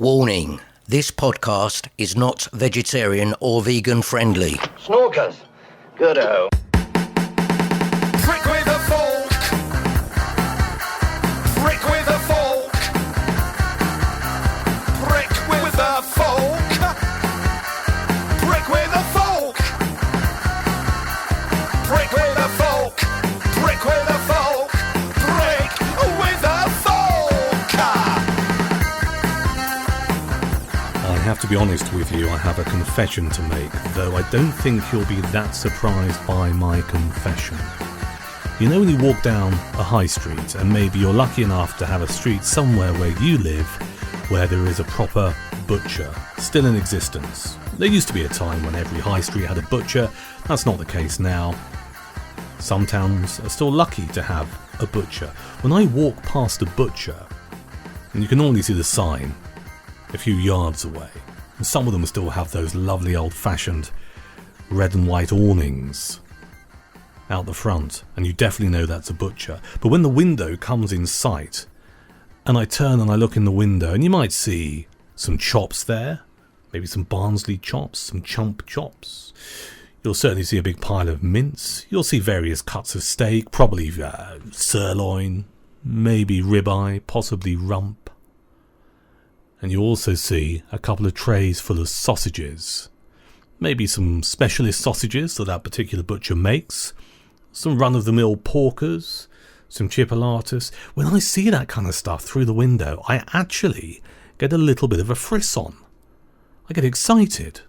Warning, this podcast is not vegetarian or vegan friendly. Snorkers. Good-o. Prick with a fork. Prick with a fork. Prick with a fork. Prick with a fork. Prick with a fork. Prick with a fork. Prick with a fork. I have to be honest with you, I have a confession to make, though I don't think you'll be that surprised by my confession. You know when you walk down a high street, and maybe you're lucky enough to have a street somewhere where you live where there is a proper butcher still in existence. There used to be a time when every high street had a butcher. That's not the case now. Some towns are still lucky to have a butcher. When I walk past a butcher, and you can normally see the sign a few yards away, and some of them still have those lovely old-fashioned red and white awnings out the front, and you definitely know that's a butcher. But when the window comes in sight, and I turn and I look in the window, and you might see some chops there, maybe some Barnsley chops, some chump chops. You'll certainly see a big pile of mince. You'll see various cuts of steak, probably sirloin, maybe ribeye, possibly rump. And you also see a couple of trays full of sausages. Maybe some specialist sausages that particular butcher makes. Some run-of-the-mill porkers. Some chipolatas. When I see that kind of stuff through the window, I actually get a little bit of a frisson. I get excited.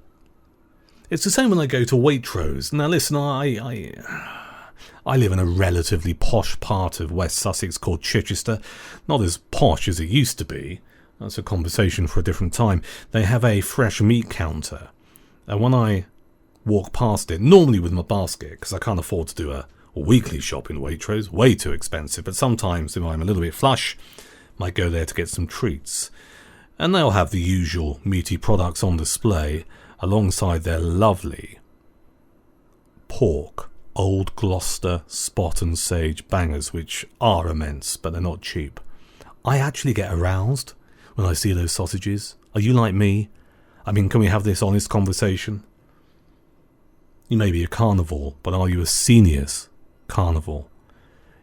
It's the same when I go to Waitrose. Now listen, I live in a relatively posh part of West Sussex called Chichester. Not as posh as it used to be. That's a conversation for a different time. They have a fresh meat counter. And when I walk past it, normally with my basket, because I can't afford to do a weekly shop in Waitrose, way too expensive, but sometimes if I'm a little bit flush, might go there to get some treats. And they'll have the usual meaty products on display, alongside their lovely pork, Old Gloucester spot and sage bangers, which are immense, but they're not cheap. I actually get aroused when I see those sausages. Are you like me? I mean, can we have this honest conversation? You may be a carnivore, but are you a seniors carnivore?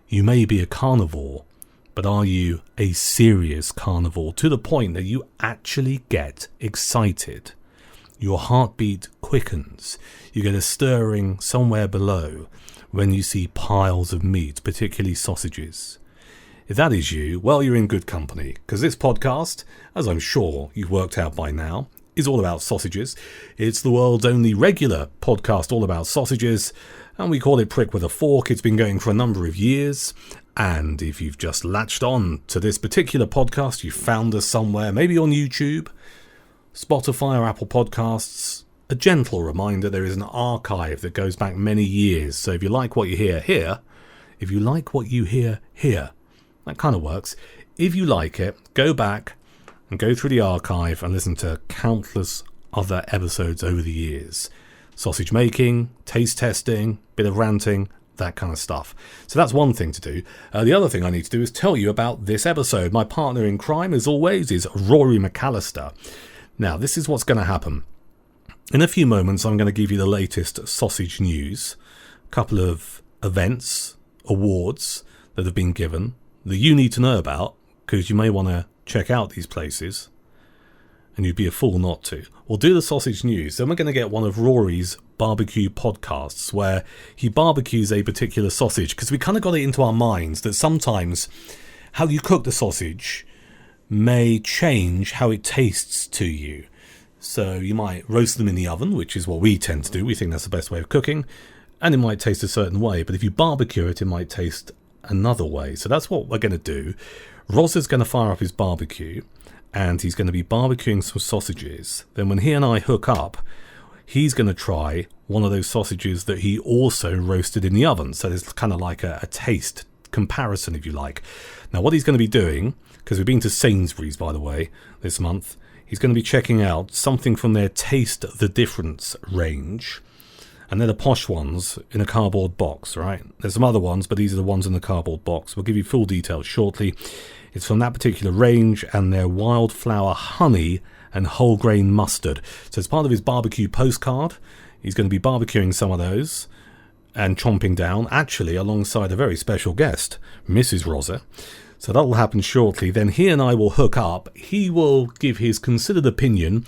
You may be a carnivore, but are you a serious carnivore, to the point that you actually get excited? Your heartbeat quickens. You get a stirring somewhere below when you see piles of meat, particularly sausages. If that is you, well, you're in good company, because this podcast, as I'm sure you've worked out by now, is all about sausages. It's the world's only regular podcast all about sausages, and we call it Prick with a Fork. It's been going for a number of years, and if you've just latched on to this particular podcast, you found us somewhere, maybe on YouTube, Spotify or Apple Podcasts, a gentle reminder there is an archive that goes back many years. So if you like what you hear here, if you like what you hear here, that kind of works. If you like it, go back and go through the archive and listen to countless other episodes over the years. Sausage making, taste testing, bit of ranting, that kind of stuff. So that's one thing to do. The other thing I need to do is tell you about this episode. My partner in crime, as always, is Rory McAllister. Now, this is what's going to happen. In a few moments, I'm going to give you the latest sausage news, a couple of events, awards that have been given that you need to know about, because you may want to check out these places, and you'd be a fool not to. We'll do the sausage news, then we're going to get one of Rory's barbecue podcasts, where he barbecues a particular sausage, because we kind of got it into our minds that sometimes how you cook the sausage may change how it tastes to you. So you might roast them in the oven, which is what we tend to do. We think that's the best way of cooking, and it might taste a certain way, but if you barbecue it, it might taste another way. So that's what we're going to do. Rozza's going to fire up his barbecue, and he's going to be barbecuing some sausages. Then when he and I hook up, he's going to try one of those sausages that he also roasted in the oven. So there's kind of like a taste comparison, if you like. Now what he's going to be doing, because we've been to Sainsbury's, by the way, this month, he's going to be checking out something from their Taste the Difference range. And they're the posh ones in a cardboard box, right? There's some other ones, but these are the ones in the cardboard box. We'll give you full details shortly. It's from that particular range, and they're Wildflower honey and whole grain mustard. So as part of his barbecue postcard, he's going to be barbecuing some of those and chomping down, actually alongside a very special guest, Mrs. Rozza. So that will happen shortly. Then he and I will hook up. He will give his considered opinion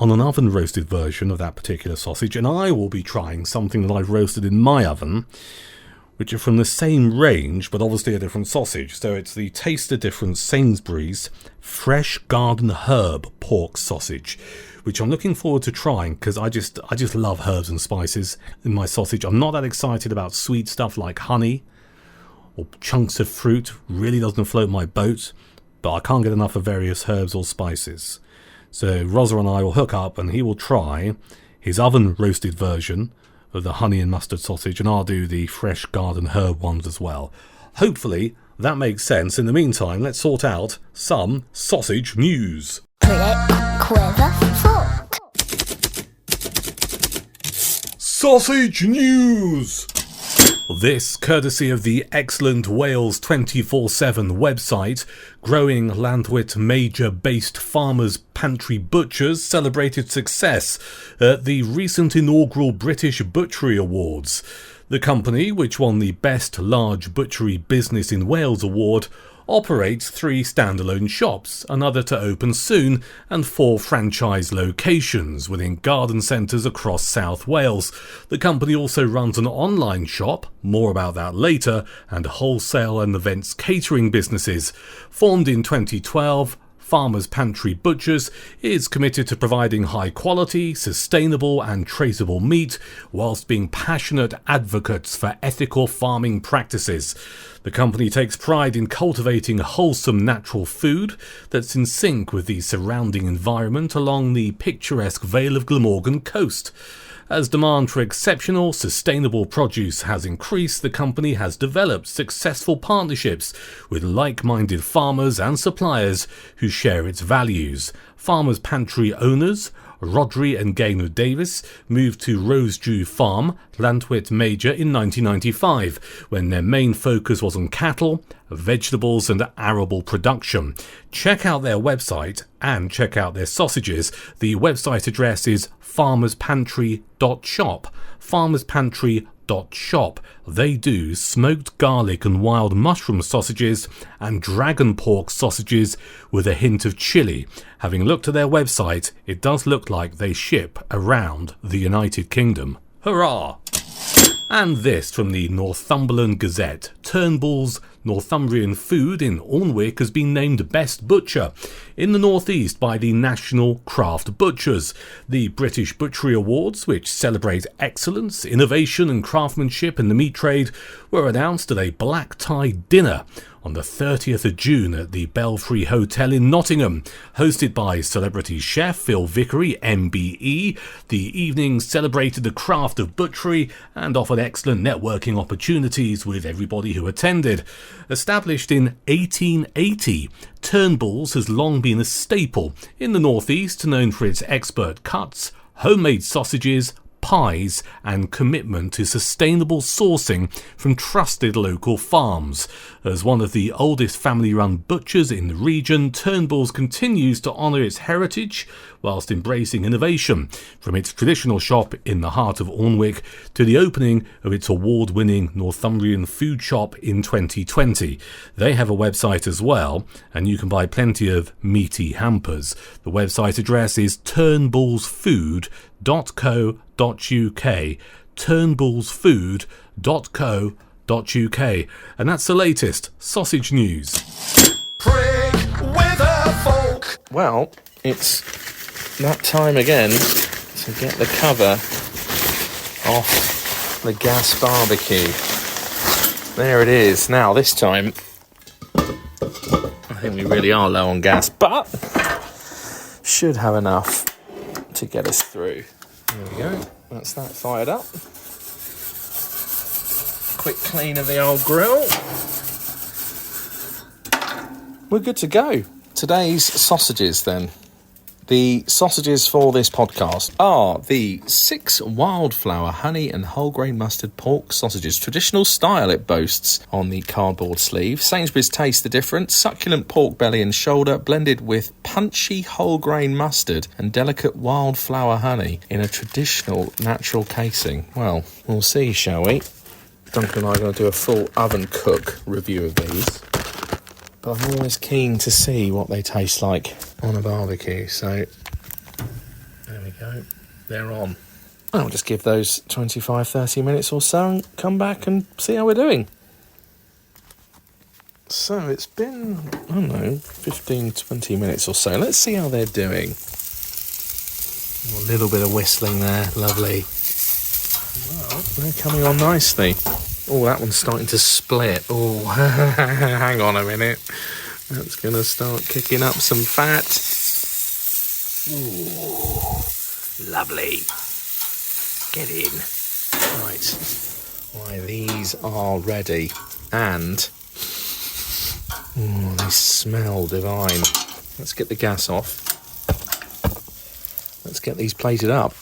on an oven roasted version of that particular sausage, and I will be trying something that I've roasted in my oven, which are from the same range but obviously a different sausage. So it's the Taste the Difference Sainsbury's fresh garden herb pork sausage, which I'm looking forward to trying because I just love herbs and spices in my sausage. I'm not that excited about sweet stuff like honey or chunks of fruit. Really doesn't float my boat, but I can't get enough of various herbs or spices. So Rozza and I will hook up, and he will try his oven roasted version of the honey and mustard sausage, and I'll do the fresh garden herb ones as well. Hopefully that makes sense. In the meantime, let's sort out some sausage news. Sausage news! This courtesy of the excellent Wales 24/7 website. Growing Llandwit major-based farmers' pantry butchers celebrated success at the recent inaugural British Butchery Awards. The company, which won the Best Large Butchery Business in Wales award, operates 3 standalone shops, another to open soon, and 4 franchise locations within garden centres across South Wales. The company also runs an online shop, more about that later, and wholesale and events catering businesses. Formed in 2012, Farmers Pantry Butchers is committed to providing high quality, sustainable and traceable meat, whilst being passionate advocates for ethical farming practices. The company takes pride in cultivating wholesome natural food that's in sync with the surrounding environment along the picturesque Vale of Glamorgan coast. As demand for exceptional, sustainable produce has increased, the company has developed successful partnerships with like-minded farmers and suppliers who share its values. Farmers Pantry owners Rory and Gaynor Davis moved to Rosedew Farm, Llandwit Major, in 1995, when their main focus was on cattle, vegetables and arable production. Check out their website and check out their sausages. The website address is farmerspantry.shop. farmerspantry.shop. They do smoked garlic and wild mushroom sausages and dragon pork sausages with a hint of chili. Having looked at their website, it does look like they ship around the United Kingdom. Hurrah! And this from the Northumberland Gazette. Turnbull's Northumbrian Food in Alnwick has been named Best Butcher in the North East by the National Craft Butchers. The British Butchery Awards, which celebrate excellence, innovation and craftsmanship in the meat trade, were announced at a black tie dinner on the 30th of June at the Belfry Hotel in Nottingham. Hosted by celebrity chef Phil Vickery, MBE, the evening celebrated the craft of butchery and offered excellent networking opportunities with everybody who attended. Established in 1880, Turnbull's has long been a staple in the North East, known for its expert cuts, homemade sausages, pies and commitment to sustainable sourcing from trusted local farms. As one of the oldest family-run butchers in the region, Turnbull's continues to honour its heritage whilst embracing innovation, from its traditional shop in the heart of Alnwick to the opening of its award-winning Northumbrian food shop in 2020. They have a website as well, and you can buy plenty of meaty hampers. The website address is turnbullsfood.co.uk. turnbullsfood.co.uk. And that's the latest sausage news. Prick with a fork. Well, it's that time again to get the cover off the gas barbecue. There it is. Now, this time, I think we really are low on gas, but should have enough to get us through. There we go. That's that fired up. Quick clean of the old grill. We're good to go. Today's sausages then. The sausages for this podcast are the 6 Wildflower honey and whole grain mustard pork sausages. Traditional style, it boasts on the cardboard sleeve. Sainsbury's taste the difference. Succulent pork belly and shoulder blended with punchy whole grain mustard and delicate wildflower honey in a traditional natural casing. Well, we'll see, shall we? Duncan and I are going to do a full oven cook review of these. But I'm always keen to see what they taste like on a barbecue, so there we go, they're on. I'll just give those 25-30 minutes or so and come back and see how we're doing. So it's been, I don't know, 15-20 minutes or so. Let's see how they're doing. A little bit of whistling there, lovely. Well, they're coming on nicely. Oh, that one's starting to split. Oh, hang on a minute. That's going to start kicking up some fat. Ooh, lovely. Get in. Right. Why, these are ready. And, oh, they smell divine. Let's get the gas off. Let's get these plated up.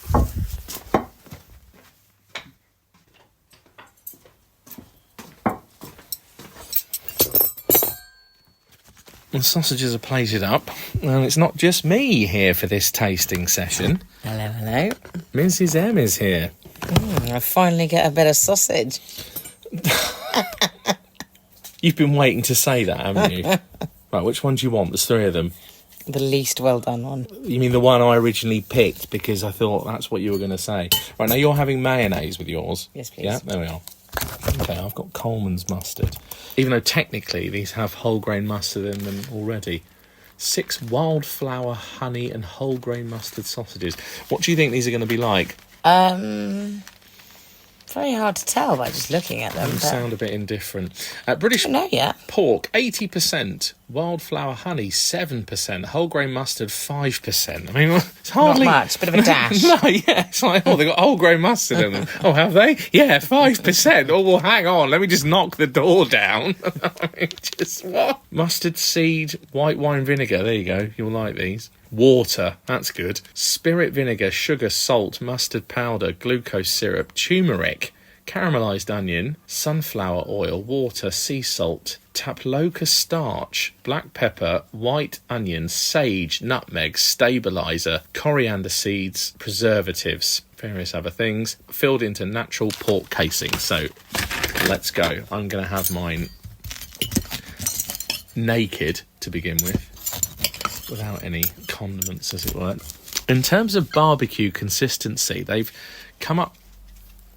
The sausages are plated up, and it's not just me here for this tasting session. Hello, hello. Mrs. M is here. I finally get a bit of sausage. You've been waiting to say that, haven't you? Right, which one do you want? There's 3 of them. The least well done one. You mean the one I originally picked because I thought that's what you were going to say. Right, now you're having mayonnaise with yours. Yes, please. Yeah, there we are. Okay, I've got Coleman's mustard. Even though technically these have whole grain mustard in them already. 6 Wildflower honey and whole grain mustard sausages. What do you think these are going to be like? Very hard to tell by just looking at them. They sound a bit indifferent. British I don't know yet. pork 80%, Wildflower honey 7%, whole grain mustard 5%. I mean, it's hardly Not much, bit of a dash. No, yeah, it's like, oh, they've got whole grain mustard in them. Oh, have they? Yeah, 5%. Oh, well, hang on, let me just knock the door down. I mean, just what? Mustard seed, white wine vinegar. There you go. You'll like these. Water, that's good. Spirit vinegar, sugar, salt, mustard powder, glucose syrup, turmeric, caramelised onion, sunflower oil, water, sea salt, tapioca starch, black pepper, white onion, sage, nutmeg, stabiliser, coriander seeds, preservatives, various other things, filled into natural pork casing. So, let's go. I'm going to have mine naked to begin with, without any condiments, as it were. In terms of barbecue consistency, they've come up...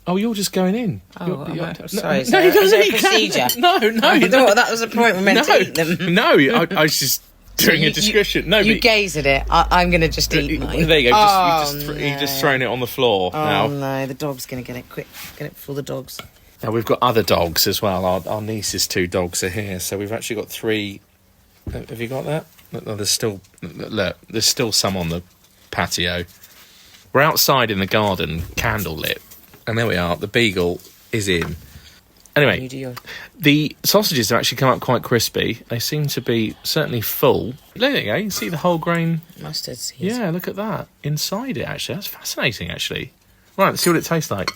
Oh, you're just going in. Sorry, No, he doesn't. is there a procedure? No. I thought that was the point we're meant to eat them. No, I was just doing a description. You gaze at it. I'm going to just eat mine. There you go. No. You've just thrown it on the floor now. Oh, no, the dog's going to get it quick. Get it before the dogs. Now, we've got other dogs as well. Our niece's 2 dogs are here, so we've actually got 3... Have you got that? No, there's still some on the patio. We're outside in the garden, candle lit, and there we are. The beagle is in. Anyway, You do yours. the sausages have actually come up quite crispy. They seem to be certainly full. There you go. You can see the whole grain. Mustard seeds. Yeah, look at that inside it. Actually, that's fascinating. Actually, right. Let's see what it tastes like.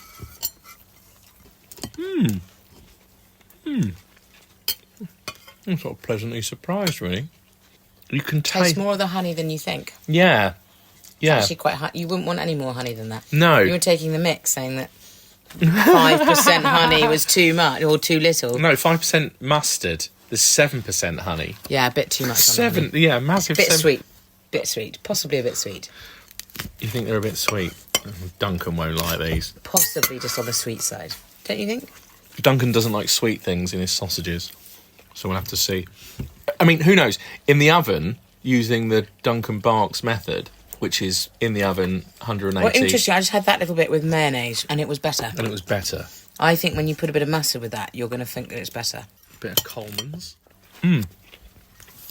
I'm sort of pleasantly surprised, really. You can Tastes taste more of the honey than you think. Yeah. It's actually quite hot. You wouldn't want any more honey than that. No. You were taking the mix, saying that 5% honey was too much or too little. No, 5% mustard. There's 7% honey. Yeah, a bit too much. 7, yeah, massive. Bit sweet. Bit sweet. Possibly a bit sweet. You think they're a bit sweet? Duncan won't like these. Possibly just on the sweet side. Don't you think? Duncan doesn't like sweet things in his sausages, so we'll have to see. I mean, who knows? In the oven, using the Duncan Barks method, which is in the oven, 180. Well, interesting. I just had that little bit with mayonnaise, and it was better. And it was better. I think when you put a bit of mustard with that, you're going to think that it's better. Bit of Coleman's.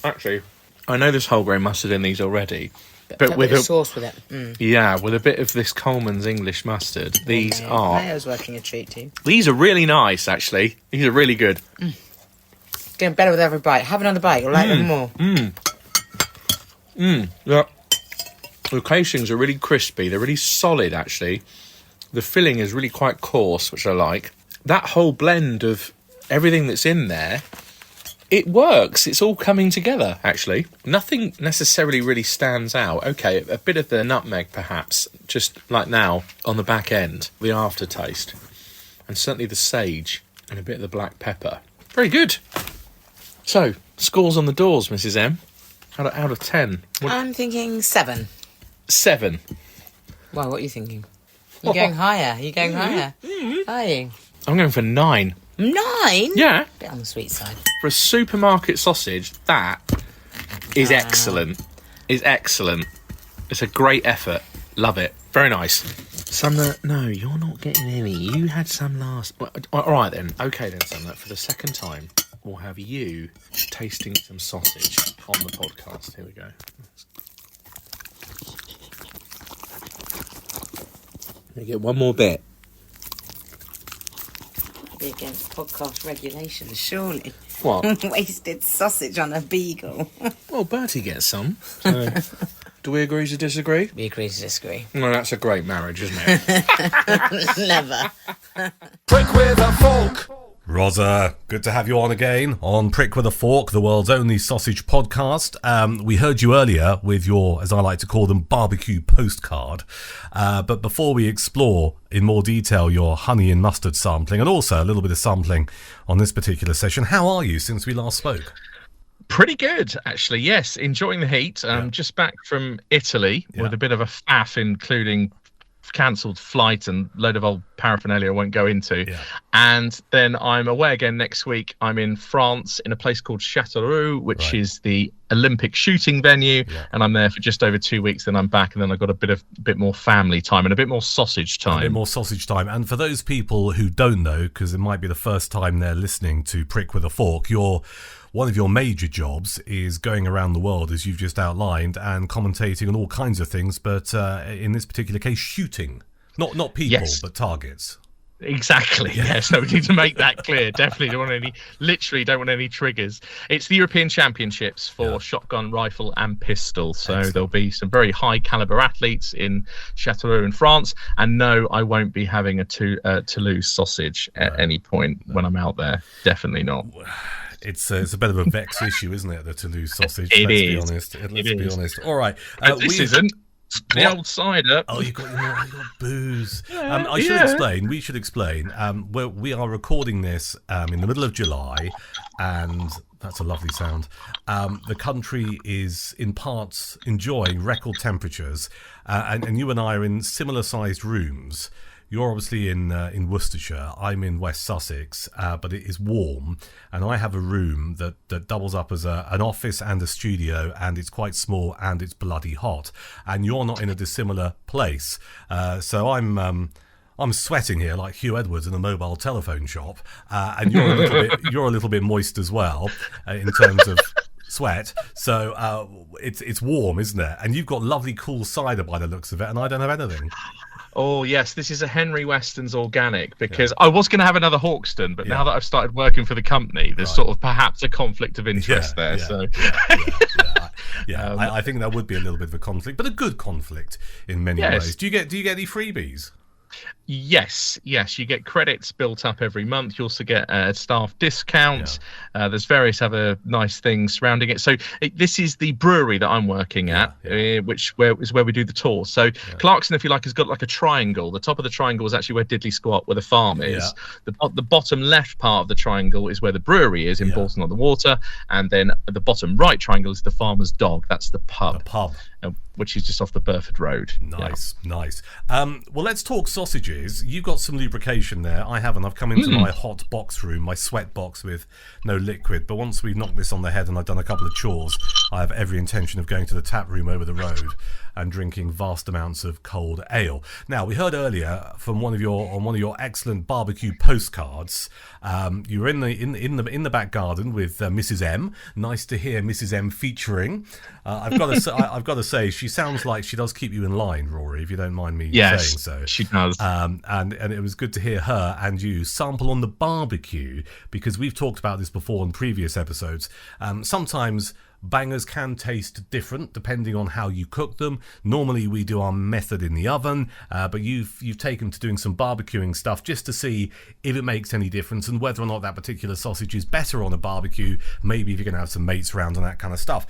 Actually, I know there's whole grain mustard in these already, but with a a sauce with it. Yeah, with a bit of this Coleman's English mustard. These are... Mayo's working a treat too. These are really nice, actually. These are really good. Getting better with every bite. Have another bite. You'll like them more. Yeah. The casings are really crispy. They're really solid, actually. The filling is really quite coarse, which I like. That whole blend of everything that's in there, it works. It's all coming together, actually. Nothing necessarily really stands out. Okay, a bit of the nutmeg, perhaps, just like now, on the back end. The aftertaste. And certainly the sage and a bit of the black pepper. Very good. So, scores on the doors, Mrs. M. Out of 10. I'm thinking 7. 7. Well, what are you thinking? You're going higher. You're going higher. Are you? I'm going for 9. 9? Yeah. Bit on the sweet side. For a supermarket sausage, that is excellent. Is excellent. It's a great effort. Love it. Very nice. Sumner, no, you're not getting any. You had some last... All right, then. Okay, then, Sumner. For the second time, we'll have you tasting some sausage on the podcast. Here we go. You get one more bit. Be against podcast regulations, surely. What? Wasted sausage on a beagle. Well, Bertie gets some. So, do we agree to disagree? We agree to disagree. Well, that's a great marriage, isn't it? Never. Prick with a fork. Rozza, good to have you on again on Prick with a Fork, the world's only sausage podcast. We heard you earlier with your, as I like to call them, barbecue postcard. But before we explore in more detail your honey and mustard sampling, and also a little bit of sampling on this particular session, how are you since we last spoke? Pretty good, actually. Yes, enjoying the heat. Just back from Italy with a bit of a faff, including cancelled flight and load of old paraphernalia I won't go into. And then I'm away again next week. I'm in France in a place called Châteauroux, which is the Olympic shooting venue, and I'm there for just over 2 weeks. Then I'm back, and then I've got a bit more family time and a bit more sausage time. A bit more sausage time. And for those people who don't know, because it might be the first time they're listening to Prick with a Fork, one of your major jobs is going around the world, as you've just outlined, and commentating on all kinds of things, but in this particular case, shooting. Not people, but targets. Exactly. Yes. No, we need to make that clear. Definitely don't want any triggers. It's the European Championships for shotgun, rifle and pistol. So there'll be some very high caliber athletes in Châteauroux in France. And no, I won't be having a Toulouse sausage at any point when I'm out there. Definitely not. It's a bit of a vexed issue, isn't it, the Toulouse sausage? Let's be honest. All right. This isn't. The old cider. Oh, you got booze. We should explain. We are recording this in the middle of July, and that's a lovely sound. The country is in parts enjoying record temperatures, and you and I are in similar-sized rooms. You're obviously in Worcestershire. I'm in West Sussex, but it is warm, and I have a room that doubles up as an office and a studio, and it's quite small and it's bloody hot. And you're not in a dissimilar place, so I'm sweating here like Hugh Edwards in a mobile telephone shop, and you're a little bit moist as well in terms of sweat. So it's warm, isn't it? And you've got lovely cool cider by the looks of it, and I don't have anything. Oh, yes, this is a Henry Weston's organic, because I was going to have another Hawkston, but now that I've started working for the company, there's sort of perhaps a conflict of interest there. I think that would be a little bit of a conflict, but a good conflict in many ways. Do you get any freebies? Yes, you get credits built up every month. You also get staff discounts. There's various other nice things surrounding it. So this is the brewery that I'm working at, which is where we do the tour. So Clarkson, if you like, has got like a triangle. The top of the triangle is actually where Diddley Squat, where the farm is. The bottom left part of the triangle is where the brewery is in Bolton on the Water, and then the bottom right triangle is the Farmer's Dog. That's the pub. Which is just off the Burford Road. Nice. Well, let's talk sausages. You've got some lubrication there. I haven't. I've come into my hot box room, my sweat box with no liquid. But once we've knocked this on the head and I've done a couple of chores, I have every intention of going to the tap room over the road and drinking vast amounts of cold ale. Now, we heard earlier from one of your excellent barbecue postcards. You were in the back garden with Mrs. M. Nice to hear Mrs. M featuring. I've got to say, she sounds like she does keep you in line, Rory, if you don't mind me saying so. She does. And it was good to hear her and you sample on the barbecue, because we've talked about this before in previous episodes. Sometimes Bangers can taste different depending on how you cook them. Normally we do our method in the oven, but you've taken to doing some barbecuing stuff just to see if it makes any difference and whether or not that particular sausage is better on a barbecue, maybe if you're going to have some mates around and that kind of stuff.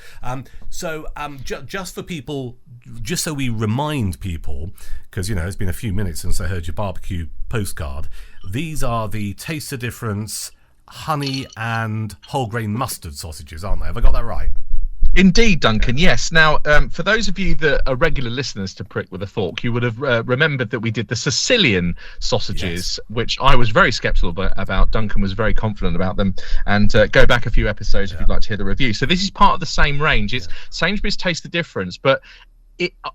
Just for people, just so we remind people, because it's been a few minutes since I heard your barbecue postcard, these are the Taste the Difference honey and whole grain mustard sausages, aren't they? Have I got that right? Indeed, Duncan, yes. Now, for those of you that are regular listeners to Prick with a Fork, you would have remembered that we did the Sicilian sausages, which I was very sceptical about. Duncan was very confident about them. And go back a few episodes if you'd like to hear the review. So this is part of the same range. It's Sainsbury's Taste the Difference, but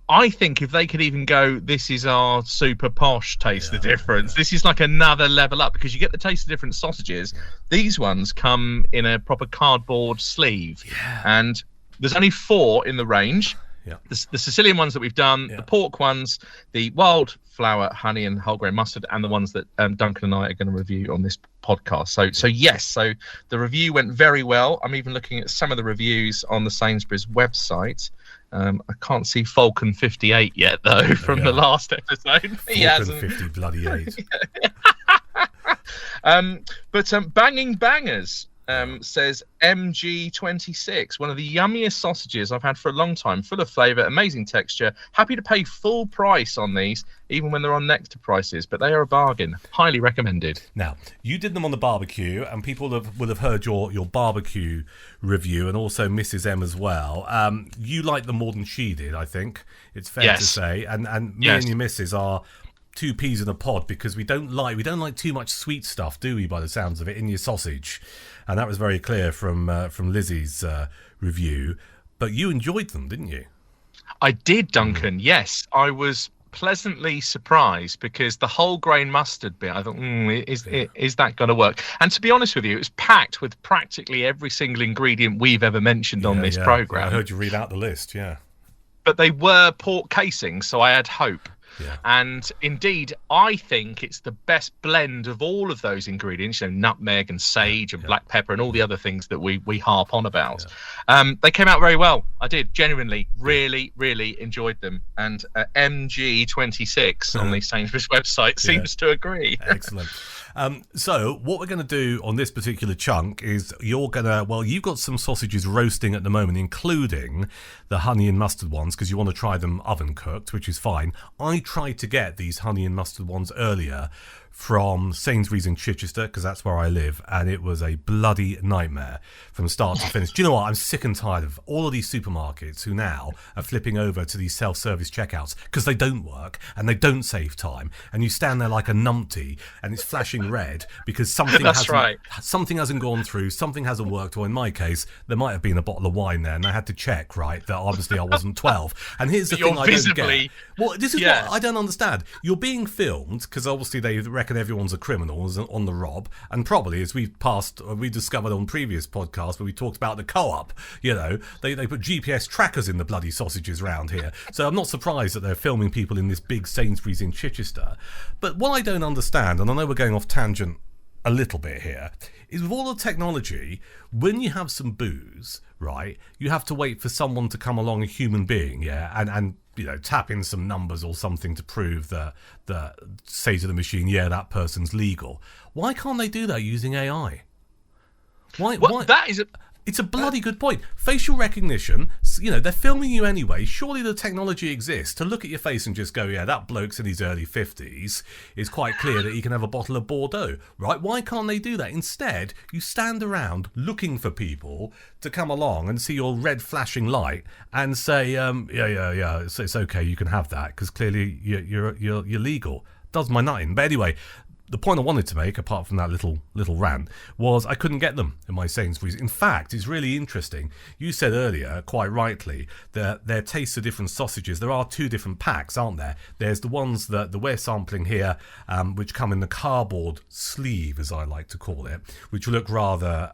I think if they could even go, this is our super posh Taste the Difference. This is like another level up, because you get the Taste the Difference sausages. These ones come in a proper cardboard sleeve. And there's only 4 in the range. The Sicilian ones that we've done, the pork ones, the Wildflower honey and whole grain mustard, and the ones that Duncan and I are going to review on this podcast. So the review went very well. I'm even looking at some of the reviews on the Sainsbury's website. I can't see Falcon 58 yet though from the last episode. He hasn't. 50 bloody 8. But Banging Bangers says MG26, one of the yummiest sausages I've had for a long time, full of flavour, amazing texture. Happy to pay full price on these, even when they're on Nectar prices, but they are a bargain. Highly recommended. Now, you did them on the barbecue, and people will have heard your barbecue review, and also Mrs. M as well. You liked them more than she did, I think. It's fair to say. And me and your missus are 2 peas in a pod, because we don't like too much sweet stuff, do we, by the sounds of it, in your sausage. And that was very clear from Lizzie's review. But you enjoyed them, didn't you? I did, Duncan. Yes, I was pleasantly surprised, because the whole grain mustard bit, I thought, is that going to work? And to be honest with you, it was packed with practically every single ingredient we've ever mentioned on this programme. I heard you read out the list, But they were pork casings, so I had hope. Yeah. And indeed, I think it's the best blend of all of those ingredients, nutmeg and sage and black pepper and all the other things that we harp on about. They came out very well. I did genuinely really, really enjoyed them. And MG26 on the Sainsbury's website seems to agree. Excellent. So what we're going to do on this particular chunk is you've got some sausages roasting at the moment, including the honey and mustard ones, because you want to try them oven cooked, which is fine. I tried to get these honey and mustard ones earlier from Sainsbury's in Chichester, because that's where I live, and it was a bloody nightmare from start to finish. Do you know what? I'm sick and tired of all of these supermarkets who now are flipping over to these self-service checkouts, because they don't work and they don't save time, and you stand there like a numpty and it's flashing red because something hasn't gone through, something hasn't worked, or in my case there might have been a bottle of wine there and I had to check that obviously I wasn't 12. And here's the thing I don't get. Well, this is what I don't understand. You're being filmed, because obviously they reckon everyone's a criminal on the rob, and probably, as we discovered on previous podcasts where we talked about the co-op, they put GPS trackers in the bloody sausages around here. So I'm not surprised that they're filming people in this big Sainsbury's in Chichester. But what I don't understand, and I know we're going off tangent a little bit here, is with all the technology, when you have some booze, right, you have to wait for someone to come along, a human being, and tap in some numbers or something to prove that say to the machine, that person's legal. Why can't they do that using AI? Why? That is It's a bloody good point. Facial recognition, they're filming you anyway. Surely the technology exists to look at your face and just go, that bloke's in his early 50s. It's quite clear that he can have a bottle of Bordeaux, right? Why can't they do that? Instead, you stand around looking for people to come along and see your red flashing light and say, it's okay, you can have that, because clearly you're legal. Does my nut in. But anyway, the point I wanted to make, apart from that little rant, was I couldn't get them in my Sainsbury's. In fact, it's really interesting. You said earlier, quite rightly, that their Taste of Different sausages, there are 2 different packs, aren't there? There's the ones that we're sampling here, which come in the cardboard sleeve, as I like to call it, which look rather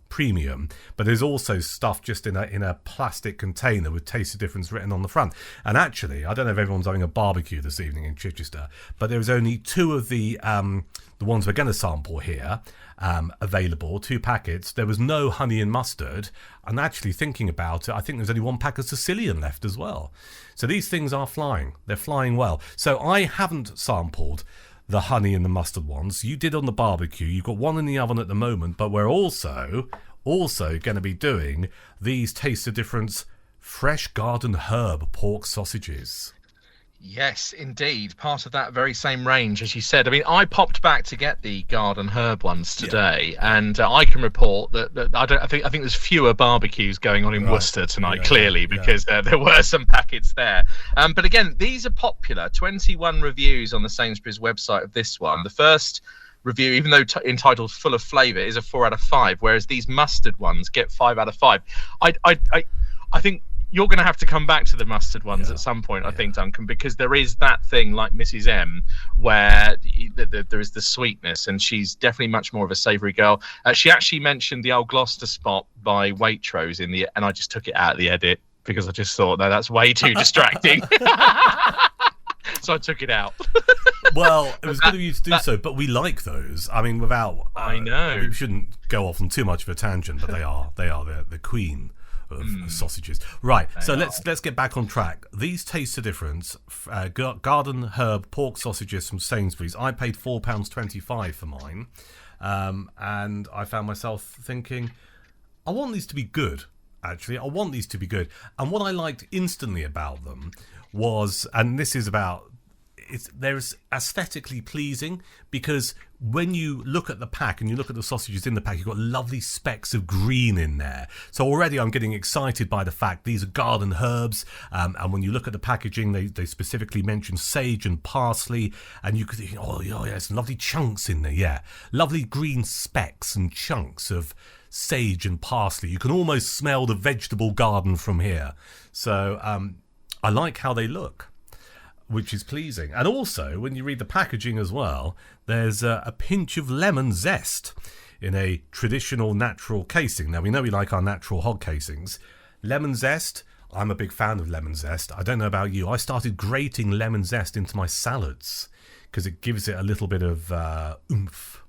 premium. But there's also stuff just in a plastic container with Taste of Difference written on the front. And actually, I don't know if everyone's having a barbecue this evening in Chichester, but there's only 2 of the the ones we're going to sample here, available, 2 packets. There was no honey and mustard. And actually thinking about it, I think there's only 1 pack of Sicilian left as well. So these things are flying. They're flying well. So I haven't sampled the honey and the mustard ones. You did on the barbecue. You've got 1 in the oven at the moment, but we're also going to be doing these Taste of Difference fresh garden herb pork sausages. Yes, indeed. Part of that very same range, as you said. I mean, I popped back to get the garden herb ones today, and I can report that I think there's fewer barbecues going on in Worcester tonight, clearly, because there were some packets there. But again, these are popular. 21 reviews on the Sainsbury's website of this one. The first review, even though entitled "Full of Flavour," is a 4 out of 5, whereas these mustard ones get 5 out of 5. I think you're going to have to come back to the mustard ones at some point, I think, Duncan, because there is that thing like Mrs. M where there is the sweetness, and she's definitely much more of a savoury girl. She actually mentioned the old Gloucester spot by Waitrose and I just took it out of the edit because I just thought, no, that's way too distracting. So I took it out. Well, it was good of you to do so, but we like those. I mean, without... I know. We shouldn't go off on too much of a tangent, but they are the queen of sausages. Right, so let's get back on track. These Taste of Difference garden herb pork sausages from Sainsbury's. I paid £4.25 for mine, and I found myself thinking, I want these to be good. Actually, I want these to be good. And what I liked instantly about them was, and this is about, they're aesthetically pleasing, because when you look at the pack and you look at the sausages in the pack, you've got lovely specks of green in there. So already I'm getting excited by the fact these are garden herbs, and when you look at the packaging, they specifically mention sage and parsley, and you could think, oh yeah, some lovely chunks in there, lovely green specks and chunks of sage and parsley. You can almost smell the vegetable garden from here. So I like how they look, which is pleasing. And also, when you read the packaging as well, there's a pinch of lemon zest in a traditional natural casing. Now, we know we like our natural hog casings. Lemon zest, I'm a big fan of lemon zest. I don't know about you. I started grating lemon zest into my salads because it gives it a little bit of oomph.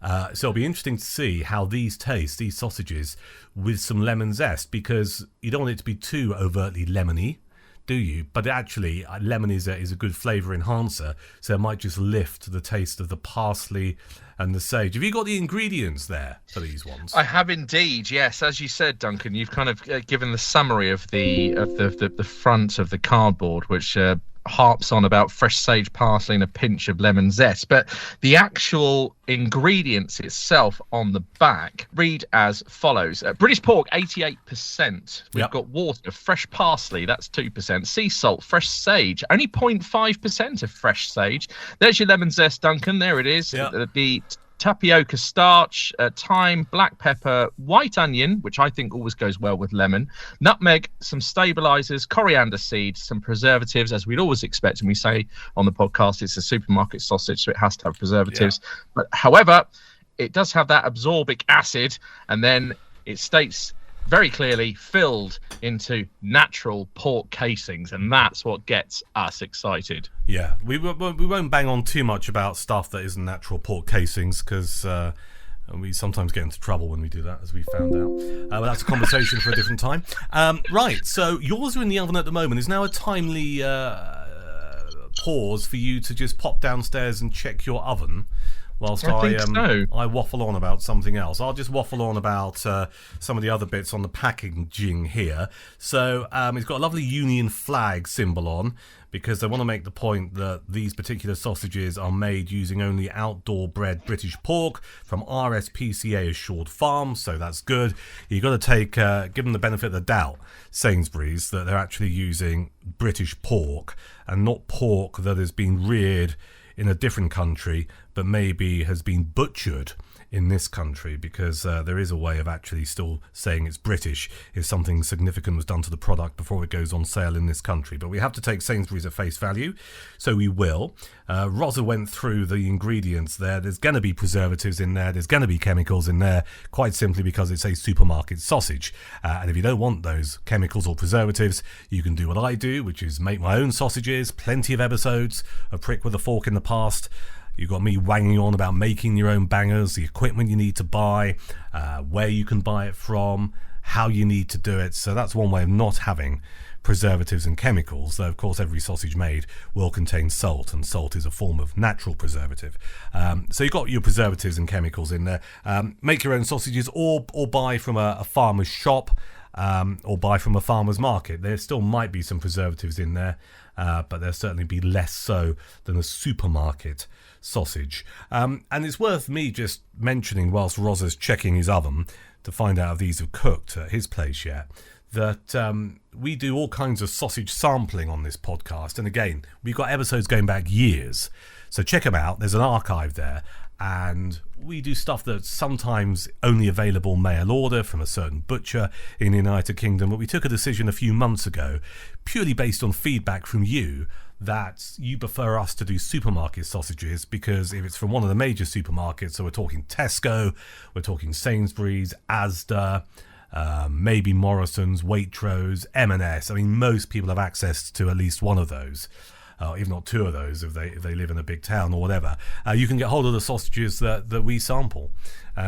So it'll be interesting to see how these taste, these sausages, with some lemon zest, because you don't want it to be too overtly lemony, do you? But actually, lemon is a good flavour enhancer, so it might just lift the taste of the parsley and the sage. Have you got the ingredients there for these ones? I have indeed, yes. As you said, Duncan, you've kind of given the summary of the front of the cardboard, which harps on about fresh sage, parsley, and a pinch of lemon zest. But the actual ingredients itself on the back read as follows. British pork, 88%. We've got water, fresh parsley, that's 2%. Sea salt, fresh sage, only 0.5% of fresh sage. There's your lemon zest, Duncan. There it is. The tapioca starch, thyme, black pepper, white onion, which I think always goes well with lemon, nutmeg, some stabilizers, coriander seeds, some preservatives, as we'd always expect. And we say on the podcast, it's a supermarket sausage, so it has to have preservatives. But however, it does have that absorbic acid, and then it states very clearly filled into natural pork casings, and that's what gets us excited. Yeah, we won't bang on too much about stuff that isn't natural pork casings, because we sometimes get into trouble when we do that, as we found out. But that's a conversation for a different time. Right, so yours are in the oven at the moment. Is now a timely pause for you to just pop downstairs and check your oven? Whilst I waffle on about something else. I'll just waffle on about some of the other bits on the packaging here. So it's got a lovely Union flag symbol on, because they want to make the point that these particular sausages are made using only outdoor bred British pork from RSPCA assured farms, so that's good. You've got to give them the benefit of the doubt, Sainsbury's, that they're actually using British pork and not pork that has been reared in a different country but maybe has been butchered in this country, because there is a way of actually still saying it's British if something significant was done to the product before it goes on sale in this country. But we have to take Sainsbury's at face value, so we will. Rozza went through the ingredients there. There's going to be preservatives in there. There's going to be chemicals in there, quite simply because it's a supermarket sausage. And if you don't want those chemicals or preservatives, you can do what I do, which is make my own sausages. Plenty of episodes of Prick with a Fork in the past. You've got me wanging on about making your own bangers, the equipment you need to buy, where you can buy it from, how you need to do it. So that's one way of not having preservatives and chemicals, though of course every sausage made will contain salt, and salt is a form of natural preservative. So you've got your preservatives and chemicals in there. Make your own sausages, or buy from a farmer's shop, or buy from a farmer's market. There still might be some preservatives in there, but there'll certainly be less so than a supermarket sausage. And it's worth me just mentioning, whilst Rozza's checking his oven to find out if these have cooked at his place yet, that we do all kinds of sausage sampling on this podcast. And again, we've got episodes going back years, so check them out. There's an archive there, and we do stuff that's sometimes only available mail order from a certain butcher in the United Kingdom. But we took a decision a few months ago, purely based on feedback from you, that you prefer us to do supermarket sausages, because if it's from one of the major supermarkets, so we're talking Tesco, we're talking Sainsbury's, Asda, maybe Morrison's, Waitrose, M&S. I mean, most people have access to at least one of those, if not two of those, if they live in a big town or whatever. You can get hold of the sausages that we sample,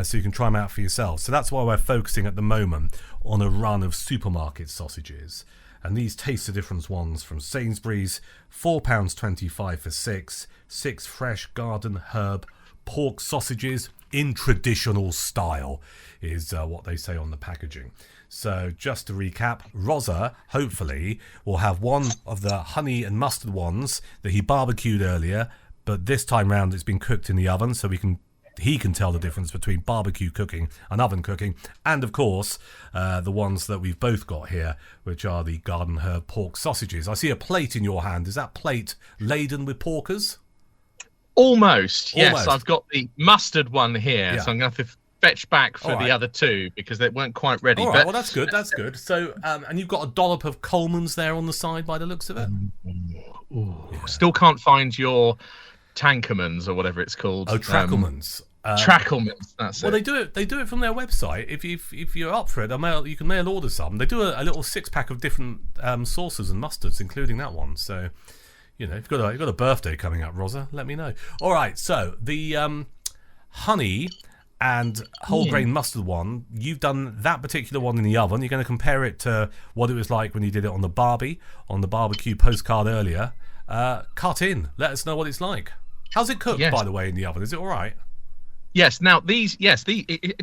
so you can try them out for yourself. So that's why we're focusing at the moment on a run of supermarket sausages. And these Taste the Difference ones from Sainsbury's, £4.25 for six fresh garden herb pork sausages in traditional style is what they say on the packaging. So just to recap, Rozza hopefully will have one of the honey and mustard ones that he barbecued earlier, but this time round it's been cooked in the oven, so he can tell the difference between barbecue cooking and oven cooking. And of course the ones that we've both got here, which are the garden herb pork sausages. I see a plate in your hand. Is that plate laden with porkers? Almost, yes. Almost. I've got the mustard one here, Yeah. so I'm going to have to fetch back for the other two because they weren't quite ready. All right, but well, that's good. That's good. So, and you've got a dollop of Coleman's there on the side by the looks of it. Still can't find your Tankermans or whatever it's called. Oh, Trackleman's. Trackleman's. That's Well, it. they do it from their website. If you're up for it, you can mail order some. They do a little 6-pack of different sauces and mustards, including that one. So, you know, if you've got a birthday coming up, Rozza, let me know. All right, so the honey and whole grain mustard one, you've done that particular one in the oven. You're going to compare it to what it was like when you did it on the barbecue postcard earlier. Cut in. Let us know what it's like. How's it cooked, by the way, in the oven? Is it all right? Yes. Now do you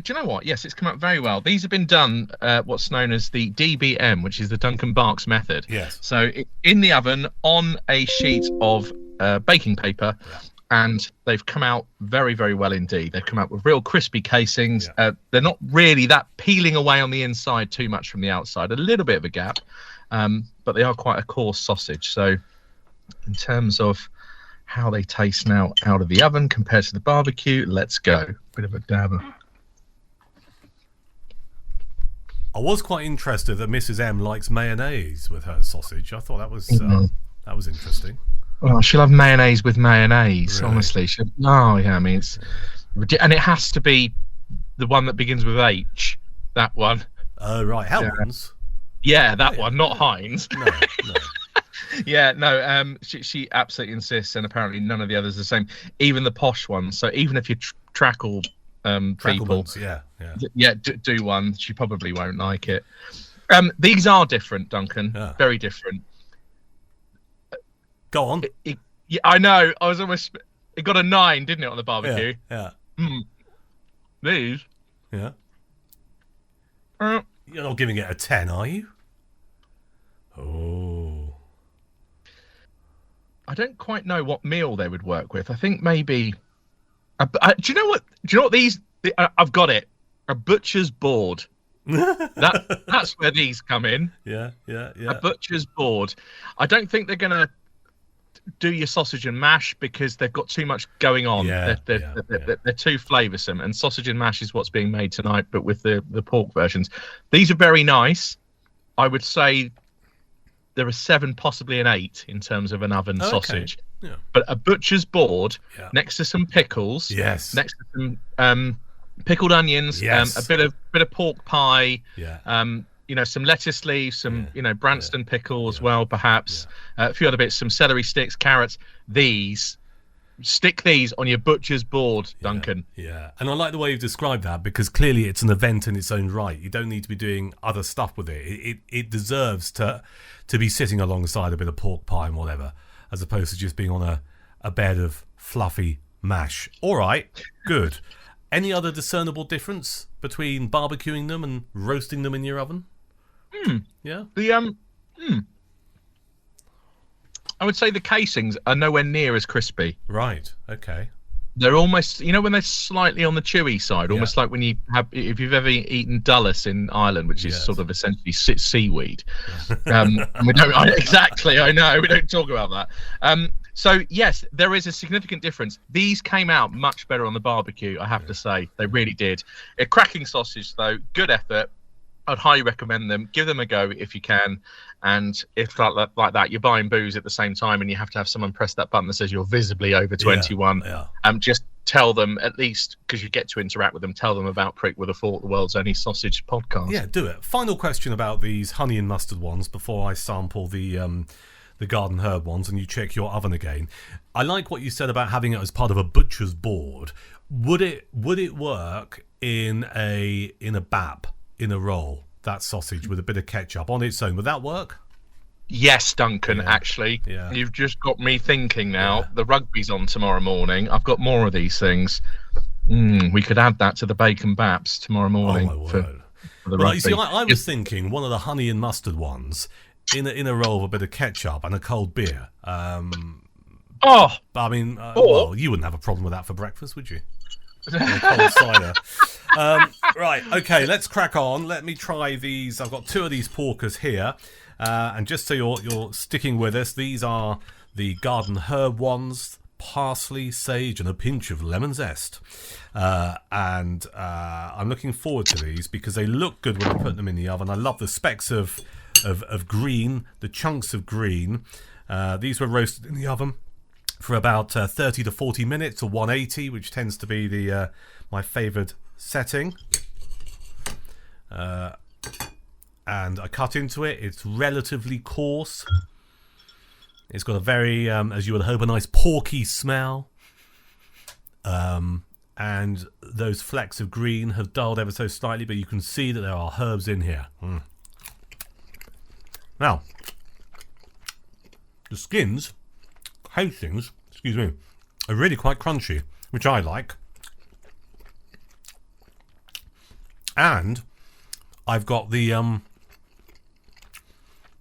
know what? Yes, it's come out very well. These have been done what's known as the DBM, which is the Duncan Barks method. Yes. So in the oven on a sheet of baking paper, and they've come out very, very well indeed. They've come out with real crispy casings. Yeah. They're not really that peeling away on the inside too much from the outside. A little bit of a gap, but they are quite a coarse sausage. So in terms of how they taste now out of the oven compared to the barbecue, let's go. Bit of a dabber. I was quite interested that Mrs. M likes mayonnaise with her sausage. I thought that was interesting. Well, she'll have mayonnaise with mayonnaise, Really? honestly. I mean, and it has to be the one that begins with H. That one. Oh, right. Hellman's? Yeah, that one, not Heinz. No. Yeah, no. She absolutely insists, and apparently none of the others are the same. Even the posh ones. So even if you trackle people, do one. She probably won't like it. These are different, Duncan. Yeah. Very different. Go on. Yeah, I know. I was almost. It got a 9, didn't it, on the barbecue? Yeah. These. Yeah. You're not giving it a 10, are you? Oh. I don't quite know what meal they would work with. I think maybe. Do you know what? Do you know what these? I've got it. A butcher's board. That's where these come in. Yeah. A butcher's board. I don't think they're gonna do your sausage and mash because they've got too much going on. They're too flavoursome, and sausage and mash is what's being made tonight, but with the pork versions. These are very nice. I would say there are 7, possibly an 8 in terms of an oven sausage. Yeah. But a butcher's board next to some pickles. Yes. Next to some pickled onions. Yes. A bit of pork pie. Yeah. Some lettuce leaves, some Branston pickle as well, perhaps. A few other bits, some celery sticks, carrots. These Stick these on your butcher's board, Duncan. Yeah, and I like the way you've described that, because clearly it's an event in its own right. You don't need to be doing other stuff with it. It deserves to be sitting alongside a bit of pork pie and whatever, as opposed to just being on a bed of fluffy mash. All right, good. Any other discernible difference between barbecuing them and roasting them in your oven? Yeah. I would say the casings are nowhere near as crispy. Right. Okay. They're almost, when they're slightly on the chewy side, almost like when you have, if you've ever eaten dulles in Ireland, which is sort of essentially seaweed. We don't exactly. I know we don't talk about that. So yes, there is a significant difference. These came out much better on the barbecue, I have to say. They really did. A cracking sausage, though. Good effort. I'd highly recommend them. Give them a go if you can. And if like that, you're buying booze at the same time and you have to have someone press that button that says you're visibly over 21. Just tell them, at least, because you get to interact with them, tell them about Prick with a Fork, the world's only sausage podcast. Yeah, do it. Final question about these honey and mustard ones before I sample the garden herb ones and you check your oven again. I like what you said about having it as part of a butcher's board. Would it work in a bap? In a roll, that sausage with a bit of ketchup on its own, would that work? Yes, Duncan, actually. Yeah. You've just got me thinking now. Yeah. The rugby's on tomorrow morning. I've got more of these things. We could add that to the bacon baps tomorrow morning. Oh, my word. For the rugby. You see, I was thinking one of the honey and mustard ones in a roll with a bit of ketchup and a cold beer. I mean, well, you wouldn't have a problem with that for breakfast, would you? Cold cider. Right, okay, let's crack on. Let me try these. I've got 2 of these porkers here, and just so you're sticking with us, these are the garden herb ones: parsley, sage, and a pinch of lemon zest. And I'm looking forward to these because they look good when I put them in the oven. I love the specks of green, the chunks of green. These were roasted in the oven for about 30 to 40 minutes, or 180, which tends to be my favoured setting. And I cut into it. It's relatively coarse. It's got a very, as you would hope, a nice porky smell. And those flecks of green have dulled ever so slightly, but you can see that there are herbs in here. Now, the skins, Hastings, excuse me, are really quite crunchy, which I like. And I've got that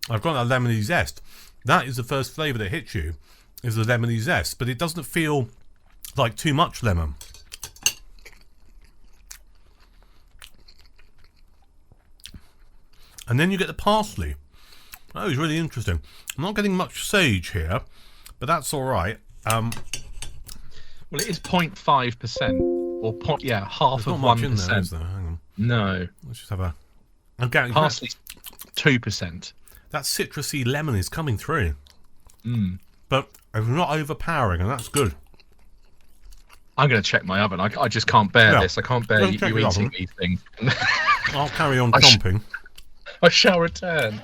lemony zest. That is the first flavour that hits you, is the lemony zest, but it doesn't feel like too much lemon. And then you get the parsley. That was really interesting. I'm not getting much sage here, but that's all right. Well, it is 0.5%, or half of 1%. There, is there? Hang on. No. Let's just have a... Parsley, 2%. That citrusy lemon is coming through. But it's not overpowering, and that's good. I'm going to check my oven. I just can't bear this. I can't bear you eating these things. I'll carry on chomping. I shall return.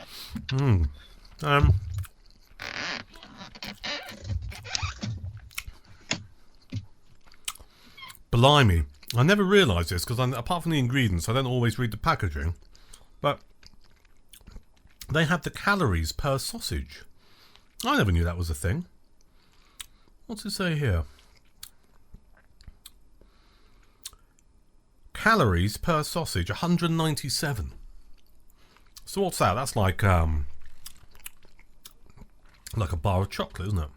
Blimey. I never realised this, because apart from the ingredients, I don't always read the packaging. But they have the calories per sausage. I never knew that was a thing. What's it say here? Calories per sausage, 197. So what's that? That's like a bar of chocolate, isn't it?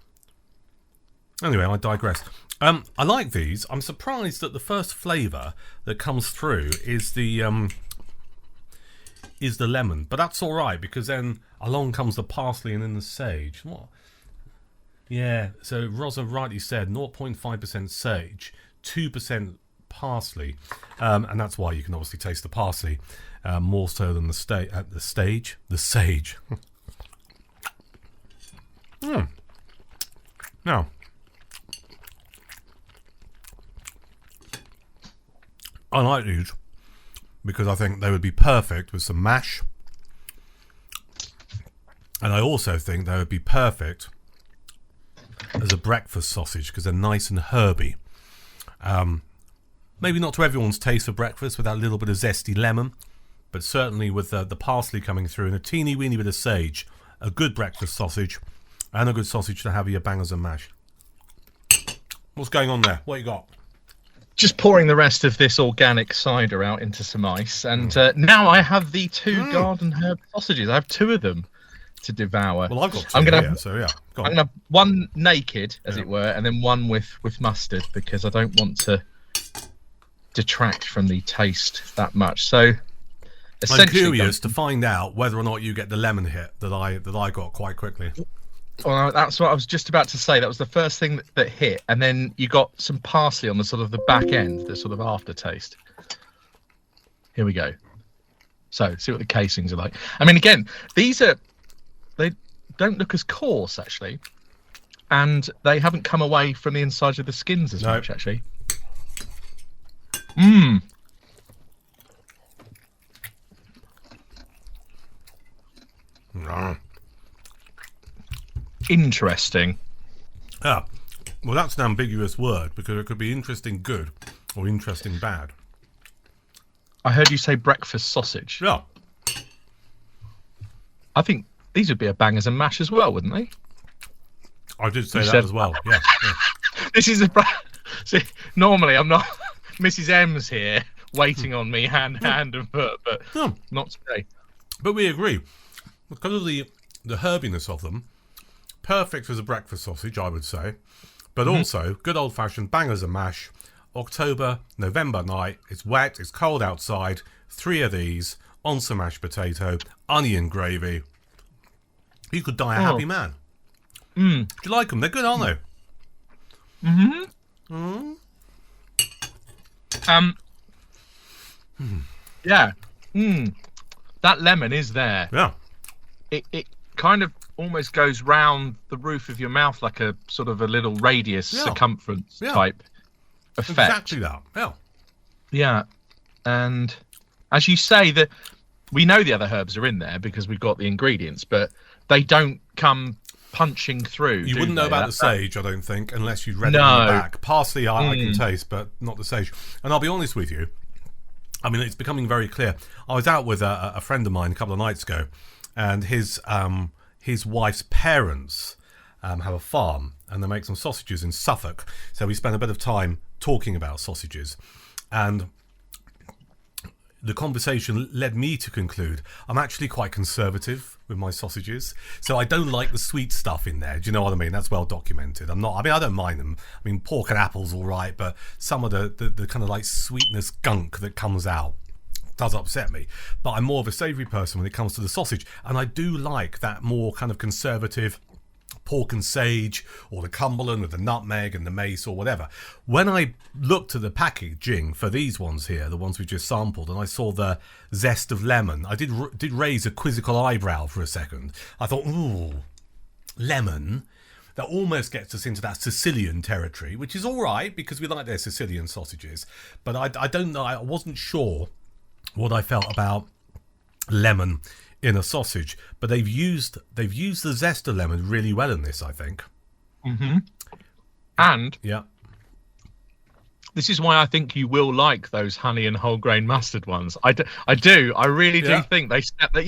Anyway, I digress. I like these. I'm surprised that the first flavour that comes through is the lemon, but that's all right, because then along comes the parsley and then the sage. What? Yeah. So Rozza rightly said 0.5% sage, 2% parsley, and that's why you can obviously taste the parsley more so than the sage. Now, I like these because I think they would be perfect with some mash, and I also think they would be perfect as a breakfast sausage because they're nice and herby. Maybe not to everyone's taste for breakfast with that little bit of zesty lemon, but certainly with the parsley coming through and a teeny weeny bit of sage, a good breakfast sausage and a good sausage to have your bangers and mash. What's going on there? What you got? Just pouring the rest of this organic cider out into some ice, and now I have the two garden herb sausages. I have two of them to devour. Well, I've got two. I'm gonna Go on. I'm gonna have one naked, as it were, and then one with mustard because I don't want to detract from the taste that much. So, I'm curious to find out whether or not you get the lemon hit that I got quite quickly. Well, that's what I was just about to say. That was the first thing that hit, and then you got some parsley on the sort of the back end, the sort of aftertaste. Here we go. So, see what the casings are like. I mean, again, they don't look as coarse actually, and they haven't come away from the insides of the skins as much actually. Interesting. Ah, well, that's an ambiguous word because it could be interesting good or interesting bad. I heard you say breakfast sausage. Yeah. I think these would be a bangers and mash as well, wouldn't they? I did say that as well. Yeah. This is see, normally I'm not Mrs. M's here waiting on me hand and foot, but not today. But we agree because of the herbiness of them. Perfect as a breakfast sausage, I would say, but also good old-fashioned bangers and mash. October, November night. It's wet. It's cold outside. 3 of these on some mashed potato, onion gravy. You could die a happy man. Do you like them? They're good, aren't they? Yeah. That lemon is there. Yeah. It kind of almost goes round the roof of your mouth like a sort of a little radius circumference type effect. Exactly that. Yeah. Yeah. And as you say, that we know the other herbs are in there because we've got the ingredients, but they don't come punching through. You wouldn't know about the sage, I don't think, unless you'd read it on the back. Parsley I can taste, but not the sage. And I'll be honest with you, I mean, it's becoming very clear. I was out with a friend of mine a couple of nights ago, and his wife's parents have a farm, and they make some sausages in Suffolk. So we spent a bit of time talking about sausages, and the conversation led me to conclude I'm actually quite conservative with my sausages. So I don't like the sweet stuff in there. Do you know what I mean? That's well documented. I don't mind them. I mean, pork and apples all right, but some of the kind of like sweetness gunk that comes out does upset me. But I'm more of a savoury person when it comes to the sausage, and I do like that more kind of conservative pork and sage, or the Cumberland with the nutmeg and the mace or whatever. When I looked at the packaging for these ones here, the ones we just sampled, and I saw the zest of lemon, I did raise a quizzical eyebrow for a second. I thought, ooh, lemon. That almost gets us into that Sicilian territory, which is all right because we like their Sicilian sausages. But I don't know. I wasn't sure what I felt about lemon in a sausage, but they've used the zest of lemon really well in this, I think. And yeah, this is why I think you will like those honey and whole grain mustard ones. I really do think they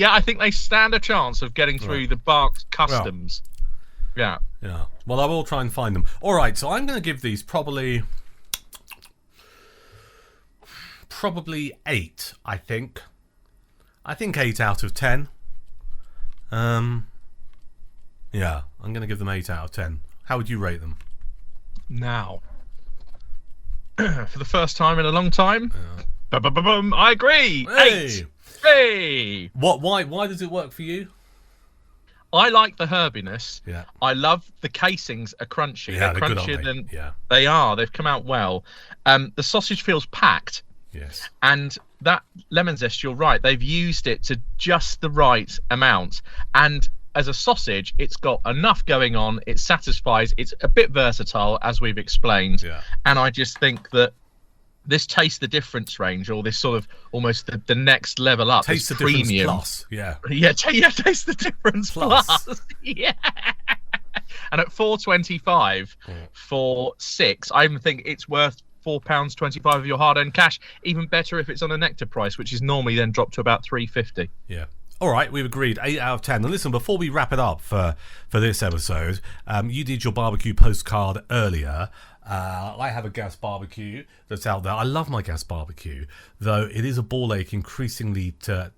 I think they stand a chance of getting through the Barks customs. Yeah. Well, I will try and find them. All right, so I'm going to give these probably 8, I think. I think 8 out of 10. Yeah, I'm going to give them 8 out of 10. How would you rate them? Now, for the first time in a long time, I agree. Hey! 8. Hey! Why does it work for you? I like the herbiness. Yeah. I love the casings are crunchy. Yeah, they're good, crunchier aren't they? than they are. They've come out well. The sausage feels packed. Yes. And that lemon zest, you're right. They've used it to just the right amount. And as a sausage, it's got enough going on. It satisfies. It's a bit versatile, as we've explained. Yeah. And I just think that this Taste the Difference range, or this sort of almost the next level up, Taste the premium. Difference Plus. Yeah. Yeah, Taste the Difference plus. Yeah. And at £4.25 for 6, I even think it's worth £4.25 of your hard-earned cash. Even better if it's on a nectar price, which is normally then dropped to about £3.50. Yeah. All right, we've agreed. 8 out of 10. Now listen, before we wrap it up for this episode, you did your barbecue postcard earlier. I have a gas barbecue that's out there. I love my gas barbecue, though it is a ball ache increasingly to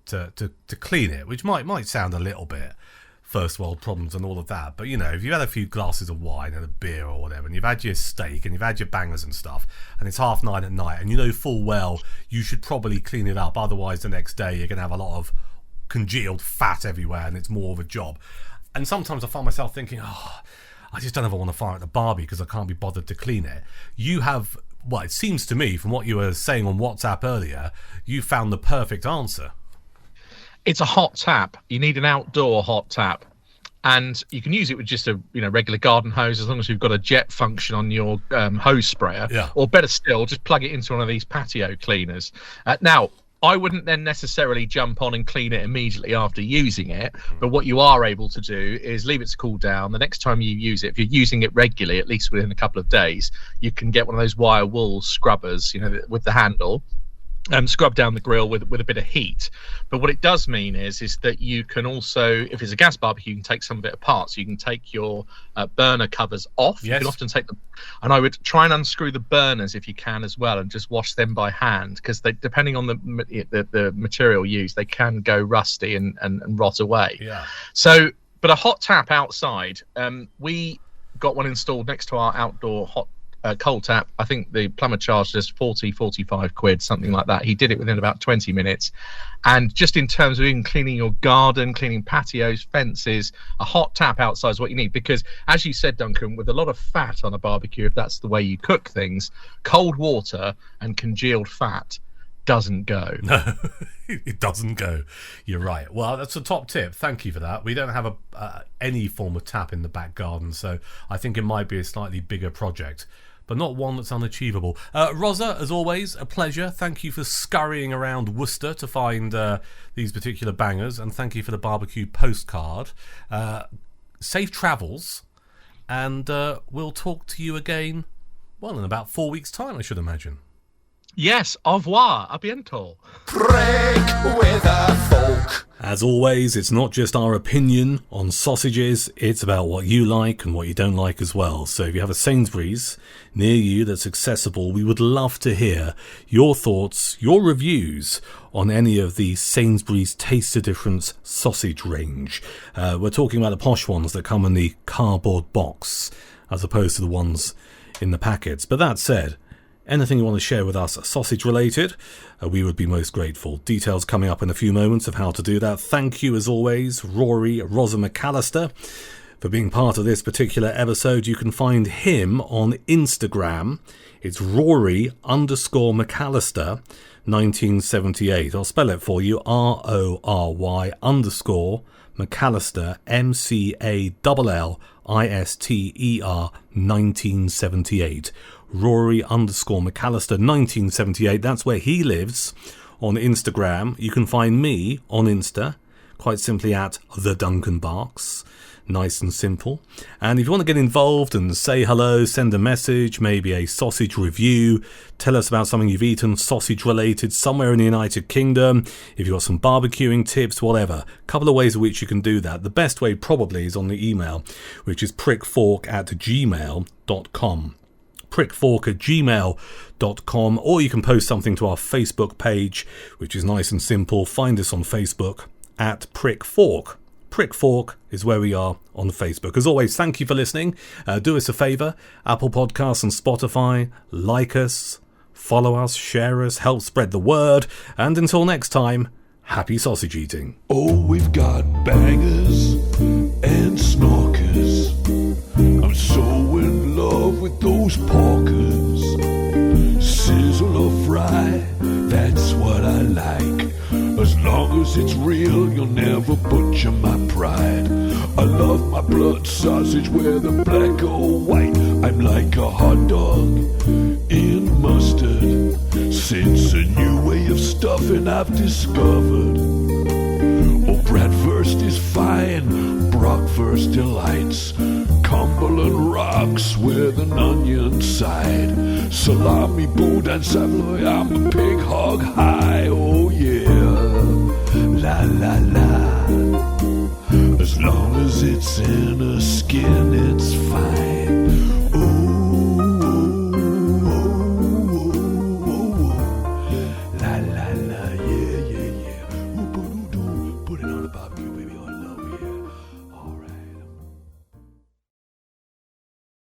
clean it, which might sound a little bit first world problems and all of that. But, you know, if you've had a few glasses of wine and a beer or whatever, and you've had your steak and you've had your bangers and stuff, and it's 9:30 at night, and you know full well you should probably clean it up. Otherwise, the next day you're going to have a lot of congealed fat everywhere and it's more of a job. And sometimes I find myself thinking, I just don't ever want to fire at the barbie because I can't be bothered to clean it. You have, well, it seems to me from what you were saying on WhatsApp earlier, you found the perfect answer. It's a hot tap. You need an outdoor hot tap, and you can use it with just a regular garden hose, as long as you've got a jet function on your hose sprayer. Yeah. Or better still, just plug it into one of these patio cleaners. Now, I wouldn't then necessarily jump on and clean it immediately after using it, but what you are able to do is leave it to cool down. The next time you use it, if you're using it regularly, at least within a couple of days, you can get one of those wire wool scrubbers, with the handle, scrub down the grill with a bit of heat. But what it does mean is that you can also, if it's a gas barbecue, you can take some of it apart. So you can take your burner covers off. Yes. You can often take them, and I would try and unscrew the burners if you can as well, and just wash them by hand, because they, depending on the material used, they can go rusty and rot away. Yeah. So, but a hot tap outside, we got one installed next to our outdoor cold tap. I think the plumber charged us 45 quid, something like that. He did it within about 20 minutes. And just in terms of even cleaning your garden, cleaning patios, fences, a hot tap outside is what you need. Because as you said, Duncan, with a lot of fat on a barbecue, if that's the way you cook things, cold water and congealed fat doesn't go. No, it doesn't go. You're right. Well, that's a top tip. Thank you for that. We don't have any form of tap in the back garden, so I think it might be a slightly bigger project, but not one that's unachievable. Rozza, as always, a pleasure. Thank you for scurrying around Worcester to find these particular bangers, and thank you for the barbecue postcard. Safe travels, and we'll talk to you again, well, in about 4 weeks' time, I should imagine. Yes, au revoir, à bientôt. Break with a folk. As always, it's not just our opinion on sausages, it's about what you like and what you don't like as well. So if you have a Sainsbury's near you that's accessible, we would love to hear your thoughts, your reviews on any of the Sainsbury's Taste of Difference sausage range. We're talking about the posh ones that come in the cardboard box, as opposed to the ones in the packets. But that said, anything you want to share with us sausage related, we would be most grateful. Details coming up in a few moments of how to do that. Thank you as always, Rory, Rozza McAllister, for being part of this particular episode. You can find him on Instagram. It's Rory_McAllister 1978. I'll spell it for you. RORY_ McAllister McAllister 1978. Rory_McAllister 1978. That's where he lives on Instagram. You can find me on Insta, quite simply at the Duncan Barks. Nice and simple. And if you want to get involved and say hello, send a message, maybe a sausage review, tell us about something you've eaten sausage related somewhere in the United Kingdom, if you've got some barbecuing tips, whatever. A couple of ways in which you can do that. The best way probably is on the email, which is prickfork@gmail.com. prickfork@gmail.com, or you can post something to our Facebook page, which is nice and simple. Find us on Facebook at Prickfork. Prickfork is where we are on Facebook. As always, thank you for listening. Do us a favour, Apple Podcasts and Spotify, like us, follow us, share us, help spread the word, and until next time, happy sausage eating. Oh, we've got bangers and snorkers. I'm so in love with those porkers. Sizzle or fry, that's what I like. As long as it's real, you'll never butcher my pride. I love my blood sausage, whether black or white. I'm like a hot dog in mustard. Since a new way of stuffing I've discovered. Oh, bratwurst is fine, bratwurst delights. Cumberland rocks with an onion side. Salami, boudin, Savoy, I'm a pig hog high. Oh yeah, la la la. As long as it's in a skin, it's fine.